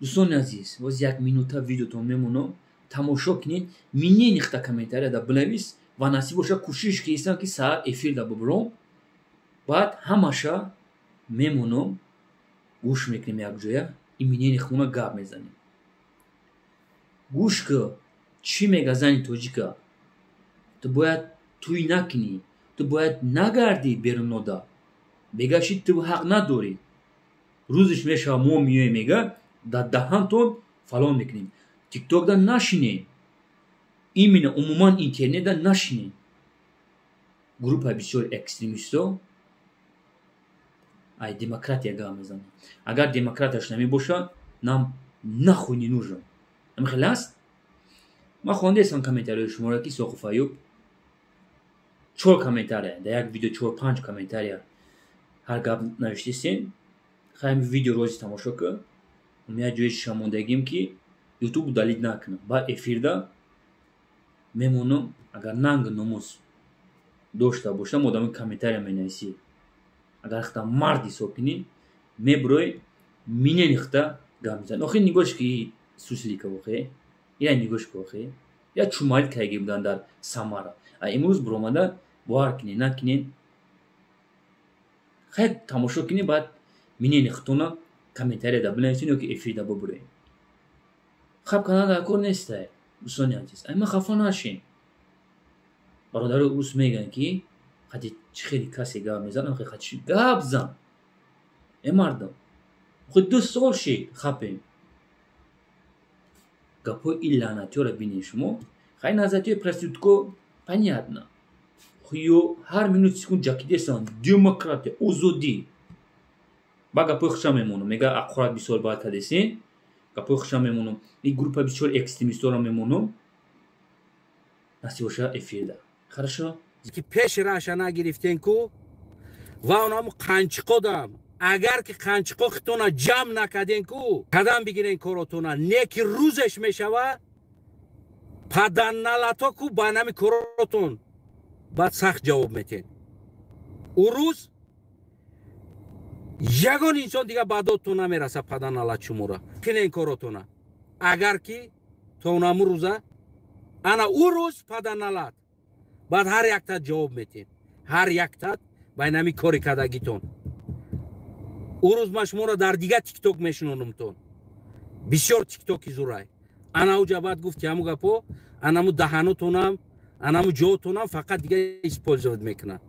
دوستان عزیز باز یک минута видеотон мемонам тамошо кинед миненихта комментария бинавис ва насиб боша кӯшиш кистам ки саҳар эфирда бибуром баъд ҳамаша мемонам гӯш мекунем якҷоя и миненихуна гап мезанем гӯш ки чӣ мега зани тоҷика ту бояд туй накунӣ ту бояд нагардӣ берунода бегаши ту ҳақ надорӣ рӯзиш мешава мо меоем мега дар даҳантон фалон мекунем тиктокда нашинем именно умуман интернетда нашинем группа бисёр экстремистҳо ай демократия гап мезанем агар демократияш намебоша нам нахуй не нужен намехел аст ман хондаестам комментарияи шуморо ки Соқов Аюб 4 комментария дар як видео 4-5 комментария ҳар гап навиштистен хаем видео рози тамошо ки я ҷои шамондагим ки ютуб далид накунам ба эфирда мемонам агар нанги номус дошта бошам одами комментария менависӣ агар хта мард ҳисоб кунӣ мебурои миненихта гап мезани охир нигоҳш ки суслика вохе я нигоҳш вохе я чумалит кайги будан дар Самара а имрӯз буромада бовар кунед накунед хай тамошо кунед баъд миненихтона комментария да бинависед ёки эфирда бубуред хаб канада кор нестай дӯстони азиз ай ма хафа нашем бародари рус меган ки хати чӣ хеле касе гап мезанад хати гап зан э мардам худ 2 сол шид хапем гапҳои ин лаънатиёро бинед шумо хай назарияти проститутко понятно хуё ҳар минут секунд ҷакидесан демократия озодӣ ба гапҳои хушам мемонам мега аққорат бисёр бояд кардесен гапҳои хушам мемонам ин группа бисёр экстремистҳоро мемонам насиб боша эфирда хорошо ки пеш раша нагирифтен ку ва онамо қанчиқодам агар ки қанчиқохитона ҷамъ накарден ку қадам бигирен коротона не ки рӯзеш мешава паданналато ку ба нами коротон баъд сахт ҷавоб метен у рӯз ягон инсон дига ба додтон намераса паданалат шумора кинен коротона агар ки то унаму рӯза ана у рӯз паданалат баъд ҳар яктат ҷавоб метен ҳар яктат бай нами кори кардагитон у рӯз ма шуморо дар дига тикток мешунонумтон бисёр тиктоки зурай ана уҷа баъд гуфти ҳаму гапо анаму даҳанутонам анаму ҷоатонам фақат дига использоват мекунам